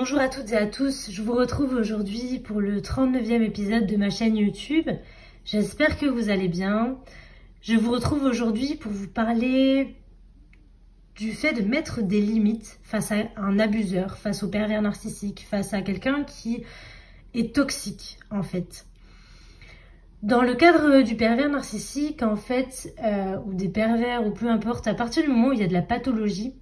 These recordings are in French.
Bonjour à toutes et à tous, je vous retrouve aujourd'hui pour le 39e épisode de ma chaîne YouTube. J'espère que vous allez bien. Je vous retrouve aujourd'hui pour vous parler du fait de mettre des limites face à un abuseur, face au pervers narcissique, face à quelqu'un qui est toxique en fait. Dans le cadre du pervers narcissique en fait, ou des pervers ou peu importe, à partir du moment où il y a de la pathologie,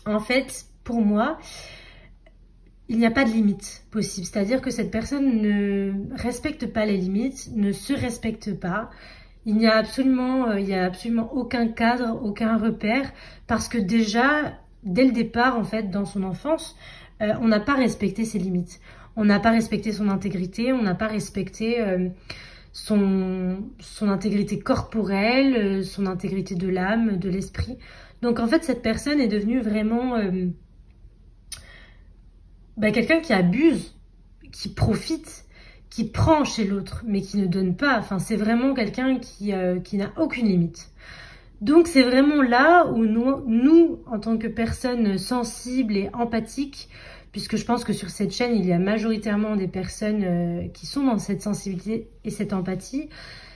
en fait pour moi, il n'y a pas de limite possible, c'est-à-dire que cette personne ne respecte pas les limites, ne se respecte pas. Il n'y a absolument aucun cadre, aucun repère, parce que déjà, dès le départ, en fait, dans son enfance, on n'a pas respecté ses limites. On n'a pas respecté son intégrité, on n'a pas respecté son intégrité corporelle, son intégrité de l'âme, de l'esprit. Donc en fait, cette personne est devenue vraiment quelqu'un qui abuse, qui profite, qui prend chez l'autre, mais qui ne donne pas. Enfin, c'est vraiment quelqu'un qui n'a aucune limite. Donc, c'est vraiment là où nous, en tant que personnes sensibles et empathiques, puisque je pense que sur cette chaîne, il y a majoritairement des personnes qui sont dans cette sensibilité et cette empathie,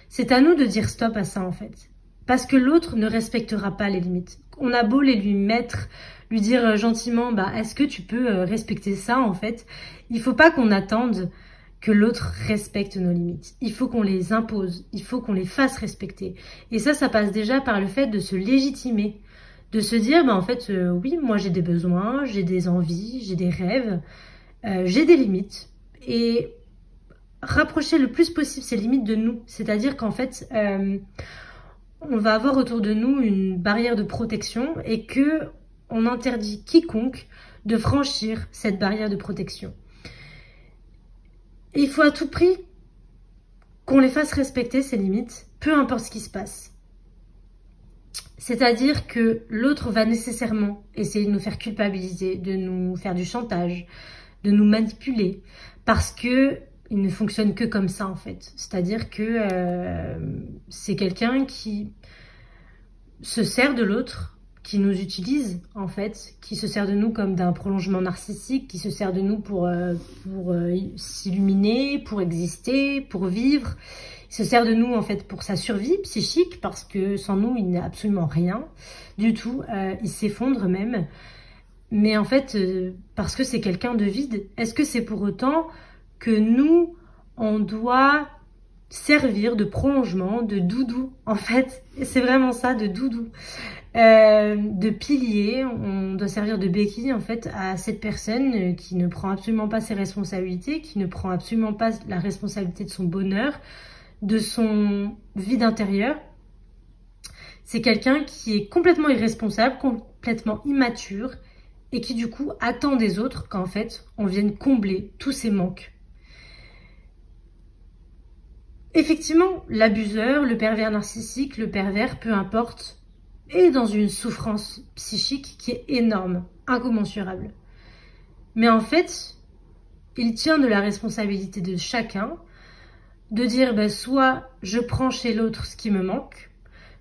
c'est à nous de dire stop à ça, en fait. Parce que l'autre ne respectera pas les limites. On a beau les lui mettre, lui dire gentiment, est-ce que tu peux respecter ça, en fait? Il faut pas qu'on attende que l'autre respecte nos limites. Il faut qu'on les impose, il faut qu'on les fasse respecter. Et ça passe déjà par le fait de se légitimer, de se dire, en fait, oui, moi j'ai des besoins, j'ai des envies, j'ai des rêves, j'ai des limites. Et rapprocher le plus possible ces limites de nous. C'est-à-dire qu'en fait, on va avoir autour de nous une barrière de protection et que on interdit quiconque de franchir cette barrière de protection. Et il faut à tout prix qu'on les fasse respecter, ces limites, peu importe ce qui se passe. C'est-à-dire que l'autre va nécessairement essayer de nous faire culpabiliser, de nous faire du chantage, de nous manipuler, parce que il ne fonctionne que comme ça en fait. C'est-à-dire que c'est quelqu'un qui se sert de l'autre, qui nous utilise en fait, qui se sert de nous comme d'un prolongement narcissique, qui se sert de nous pour s'illuminer, pour exister, pour vivre. Il se sert de nous en fait pour sa survie psychique, parce que sans nous il n'est absolument rien du tout, il s'effondre même. Mais en fait, parce que c'est quelqu'un de vide, est-ce que c'est pour autant que nous, on doit servir de prolongement, de doudou en fait? C'est vraiment ça, de doudou. De pilier, on doit servir de béquille en fait à cette personne qui ne prend absolument pas ses responsabilités, qui ne prend absolument pas la responsabilité de son bonheur, de son vide intérieur. C'est quelqu'un qui est complètement irresponsable, complètement immature et qui du coup attend des autres qu'en fait on vienne combler tous ses manques. Effectivement, l'abuseur, le pervers narcissique, le pervers, peu importe, est dans une souffrance psychique qui est énorme, incommensurable. Mais en fait, il tient de la responsabilité de chacun de dire soit je prends chez l'autre ce qui me manque,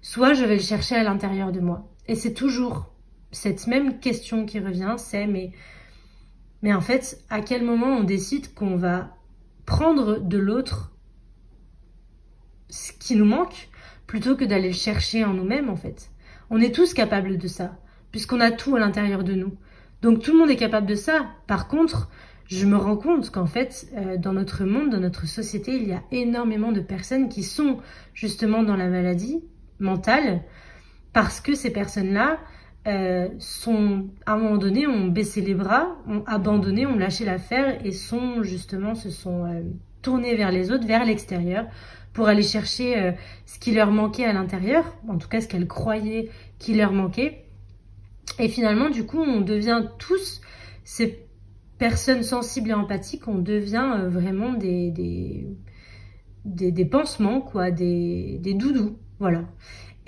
soit je vais le chercher à l'intérieur de moi. Et c'est toujours cette même question qui revient, c'est mais en fait, à quel moment on décide qu'on va prendre de l'autre ce qui nous manque plutôt que d'aller le chercher en nous-mêmes en fait? On est tous capables de ça, puisqu'on a tout à l'intérieur de nous. Donc tout le monde est capable de ça. Par contre, je me rends compte qu'en fait, dans notre monde, dans notre société, il y a énormément de personnes qui sont justement dans la maladie mentale, parce que ces personnes-là sont, à un moment donné, ont baissé les bras, ont abandonné, ont lâché l'affaire et se sont tournées vers les autres, vers l'extérieur, pour aller chercher ce qui leur manquait à l'intérieur, en tout cas ce qu'elles croyaient qui leur manquait. Et finalement, du coup, on devient tous ces personnes sensibles et empathiques, on devient vraiment des pansements, quoi, des doudous, voilà.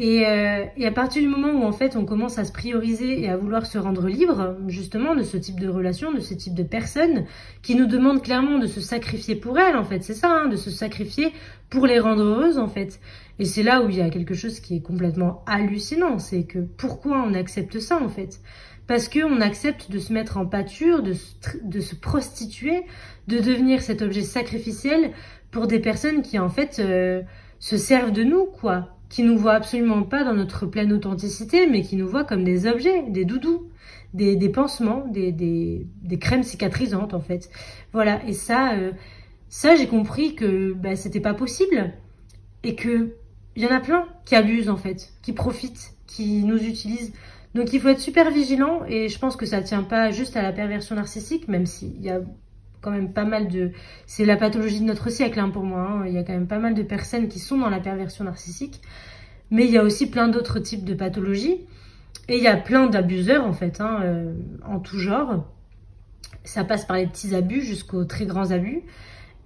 Et à partir du moment où en fait on commence à se prioriser et à vouloir se rendre libre justement de ce type de relation, de ce type de personnes qui nous demandent clairement de se sacrifier pour elles en fait, c'est ça, hein, de se sacrifier pour les rendre heureuses en fait. Et c'est là où il y a quelque chose qui est complètement hallucinant, c'est que pourquoi on accepte ça en fait? Parce qu'on accepte de se mettre en pâture, de se prostituer, de devenir cet objet sacrificiel pour des personnes qui en fait se servent de nous quoi, qui nous voient absolument pas dans notre pleine authenticité, mais qui nous voient comme des objets, des doudous, des pansements, des crèmes cicatrisantes en fait. Voilà, et ça j'ai compris que bah, c'était pas possible et que il y en a plein qui abusent en fait, qui profitent, qui nous utilisent. Donc il faut être super vigilant et je pense que ça tient pas juste à la perversion narcissique, même s'il y a quand même pas mal de... C'est la pathologie de notre siècle hein, pour moi. Hein. Il y a quand même pas mal de personnes qui sont dans la perversion narcissique. Mais il y a aussi plein d'autres types de pathologies. Et il y a plein d'abuseurs en fait, hein, en tout genre. Ça passe par les petits abus jusqu'aux très grands abus.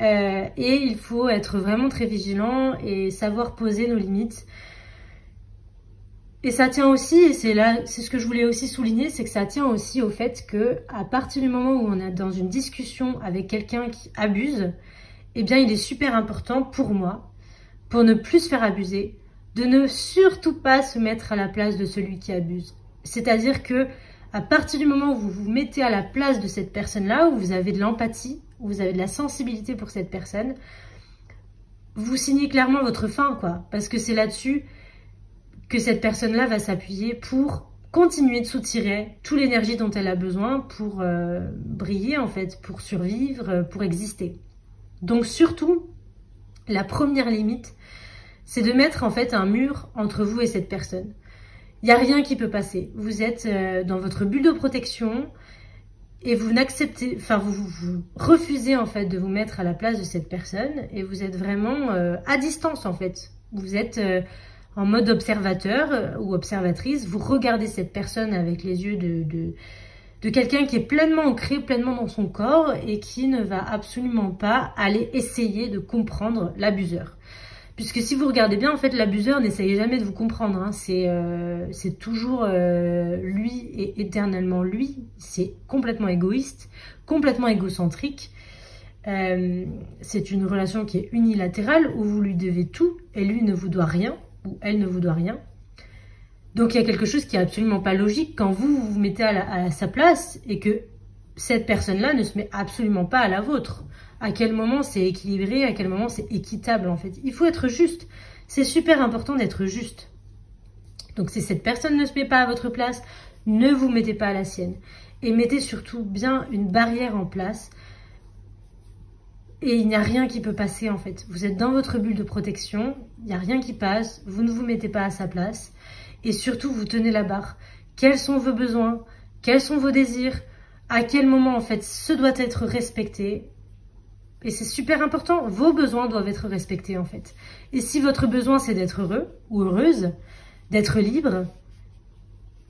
Et il faut être vraiment très vigilant et savoir poser nos limites. Et ça tient aussi, et c'est ce que je voulais aussi souligner, c'est que ça tient aussi au fait que à partir du moment où on est dans une discussion avec quelqu'un qui abuse, eh bien il est super important pour moi, pour ne plus se faire abuser, de ne surtout pas se mettre à la place de celui qui abuse. C'est-à-dire que à partir du moment où vous vous mettez à la place de cette personne-là, où vous avez de l'empathie, où vous avez de la sensibilité pour cette personne, vous signez clairement votre fin, quoi, parce que c'est là-dessus que cette personne-là va s'appuyer pour continuer de soutirer toute l'énergie dont elle a besoin pour briller, en fait, pour survivre, pour exister. Donc surtout, la première limite, c'est de mettre en fait un mur entre vous et cette personne. Il n'y a rien qui peut passer. Vous êtes dans votre bulle de protection et vous n'acceptez, enfin vous refusez en fait de vous mettre à la place de cette personne et vous êtes vraiment à distance en fait. Vous êtes en mode observateur ou observatrice, vous regardez cette personne avec les yeux de quelqu'un qui est pleinement ancré, pleinement dans son corps et qui ne va absolument pas aller essayer de comprendre l'abuseur. Puisque si vous regardez bien, en fait, l'abuseur n'essaye jamais de vous comprendre. Hein. C'est toujours lui et éternellement lui. C'est complètement égoïste, complètement égocentrique. C'est une relation qui est unilatérale où vous lui devez tout et lui ne vous doit rien. Ou elle ne vous doit rien. Donc il y a quelque chose qui est absolument pas logique quand vous vous mettez à sa place et que cette personne-là ne se met absolument pas à la vôtre. À quel moment c'est équilibré, à quel moment c'est équitable en fait. Il faut être juste. C'est super important d'être juste. Donc si cette personne ne se met pas à votre place, ne vous mettez pas à la sienne. Et mettez surtout bien une barrière en place. Et il n'y a rien qui peut passer en fait. Vous êtes dans votre bulle de protection, il n'y a rien qui passe, vous ne vous mettez pas à sa place. Et surtout, vous tenez la barre. Quels sont vos besoins? Quels sont vos désirs? À quel moment en fait ce doit être respecté? Et c'est super important, vos besoins doivent être respectés en fait. Et si votre besoin c'est d'être heureux ou heureuse, d'être libre,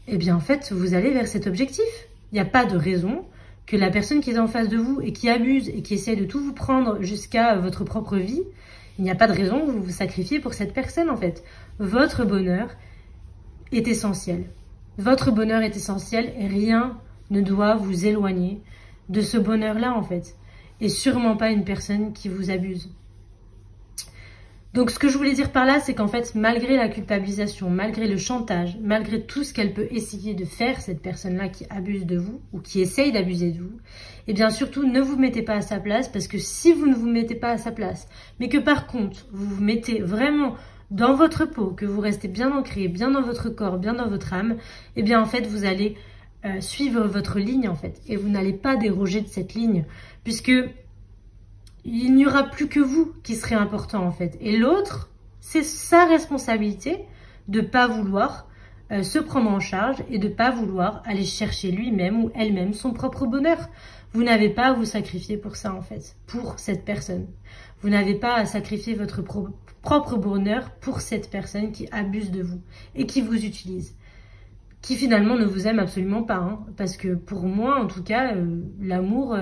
eh bien en fait vous allez vers cet objectif. Il n'y a pas de raison que la personne qui est en face de vous et qui abuse et qui essaie de tout vous prendre jusqu'à votre propre vie, il n'y a pas de raison que vous vous sacrifiez pour cette personne en fait. Votre bonheur est essentiel. Votre bonheur est essentiel et rien ne doit vous éloigner de ce bonheur-là en fait. Et sûrement pas une personne qui vous abuse. Donc ce que je voulais dire par là, c'est qu'en fait, malgré la culpabilisation, malgré le chantage, malgré tout ce qu'elle peut essayer de faire, cette personne-là qui abuse de vous ou qui essaye d'abuser de vous, eh bien surtout ne vous mettez pas à sa place parce que si vous ne vous mettez pas à sa place, mais que par contre, vous vous mettez vraiment dans votre peau, que vous restez bien ancré, bien dans votre corps, bien dans votre âme, eh bien en fait, vous allez suivre votre ligne en fait et vous n'allez pas déroger de cette ligne puisque il n'y aura plus que vous qui serez important en fait. Et l'autre, c'est sa responsabilité de ne pas vouloir se prendre en charge et de ne pas vouloir aller chercher lui-même ou elle-même son propre bonheur. Vous n'avez pas à vous sacrifier pour ça en fait, pour cette personne. Vous n'avez pas à sacrifier votre propre bonheur pour cette personne qui abuse de vous et qui vous utilise. Qui finalement ne vous aime absolument pas, hein, parce que pour moi, en tout cas, l'amour,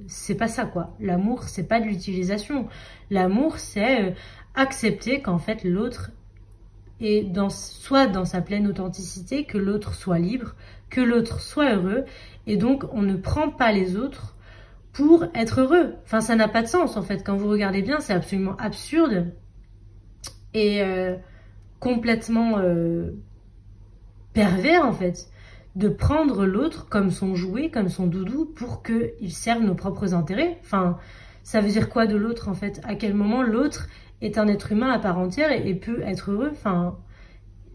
c'est pas ça, quoi. L'amour, c'est pas de l'utilisation. L'amour, c'est accepter qu'en fait, l'autre et soit dans sa pleine authenticité, que l'autre soit libre, que l'autre soit heureux. Et donc, on ne prend pas les autres pour être heureux. Enfin, ça n'a pas de sens, en fait. Quand vous regardez bien, c'est absolument absurde et complètement pervers, en fait, de prendre l'autre comme son jouet, comme son doudou, pour qu'il serve nos propres intérêts. Enfin, ça veut dire quoi de l'autre, en fait? À quel moment l'autre est un être humain à part entière et peut être heureux? Enfin,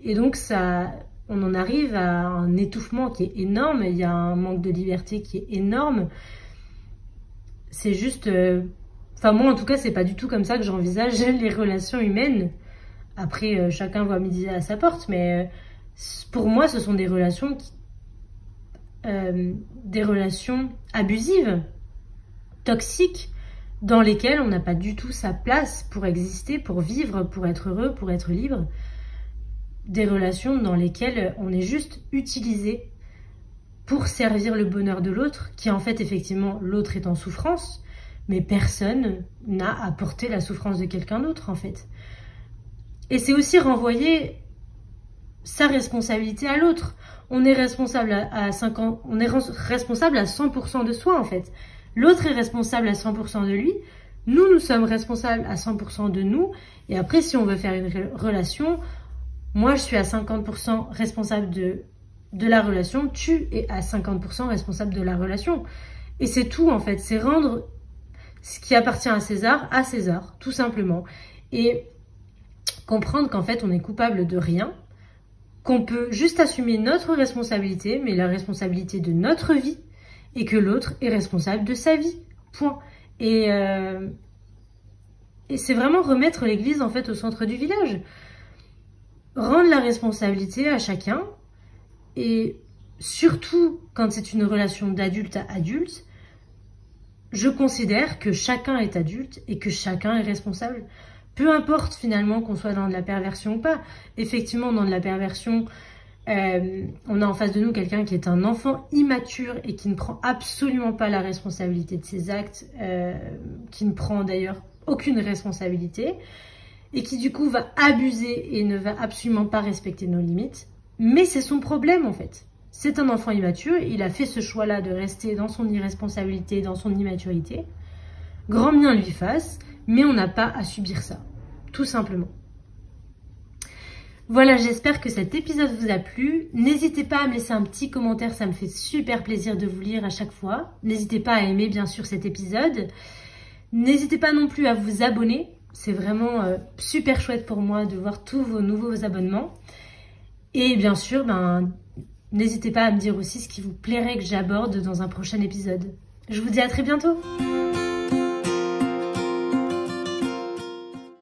et donc, on en arrive à un étouffement qui est énorme, il y a un manque de liberté qui est énorme. C'est juste... Enfin, moi, en tout cas, c'est pas du tout comme ça que j'envisage les relations humaines. Après, chacun voit midi à sa porte, mais pour moi, ce sont des relations abusives, toxiques, dans lesquelles on n'a pas du tout sa place pour exister, pour vivre, pour être heureux, pour être libre. Des relations dans lesquelles on est juste utilisé pour servir le bonheur de l'autre, qui en fait, effectivement, l'autre est en souffrance, mais personne n'a à porter la souffrance de quelqu'un d'autre, en fait. Et c'est aussi renvoyer sa responsabilité à l'autre. On est responsable à 100% de soi, en fait. L'autre est responsable à 100% de lui. Nous sommes responsables à 100% de nous. Et après, si on veut faire une relation, moi, je suis à 50% responsable de la relation. Tu es à 50% responsable de la relation. Et c'est tout, en fait. C'est rendre ce qui appartient à César, tout simplement. Et comprendre qu'en fait, on est coupable de rien, qu'on peut juste assumer notre responsabilité, mais la responsabilité de notre vie, et que l'autre est responsable de sa vie. Point. Et c'est vraiment remettre l'église, en fait, au centre du village. Rendre la responsabilité à chacun, et surtout quand c'est une relation d'adulte à adulte, je considère que chacun est adulte et que chacun est responsable. Peu importe finalement qu'on soit dans de la perversion ou pas. Effectivement, dans de la perversion, on a en face de nous quelqu'un qui est un enfant immature et qui ne prend absolument pas la responsabilité de ses actes, qui ne prend d'ailleurs aucune responsabilité, et qui du coup va abuser et ne va absolument pas respecter nos limites. Mais c'est son problème en fait. C'est un enfant immature, il a fait ce choix-là de rester dans son irresponsabilité, dans son immaturité. Grand bien lui fasse, mais on n'a pas à subir ça, tout simplement. Voilà, j'espère que cet épisode vous a plu. N'hésitez pas à me laisser un petit commentaire, ça me fait super plaisir de vous lire à chaque fois. N'hésitez pas à aimer bien sûr cet épisode. N'hésitez pas non plus à vous abonner, c'est vraiment super chouette pour moi de voir tous vos nouveaux abonnements. Et bien sûr, n'hésitez pas à me dire aussi ce qui vous plairait que j'aborde dans un prochain épisode. Je vous dis à très bientôt!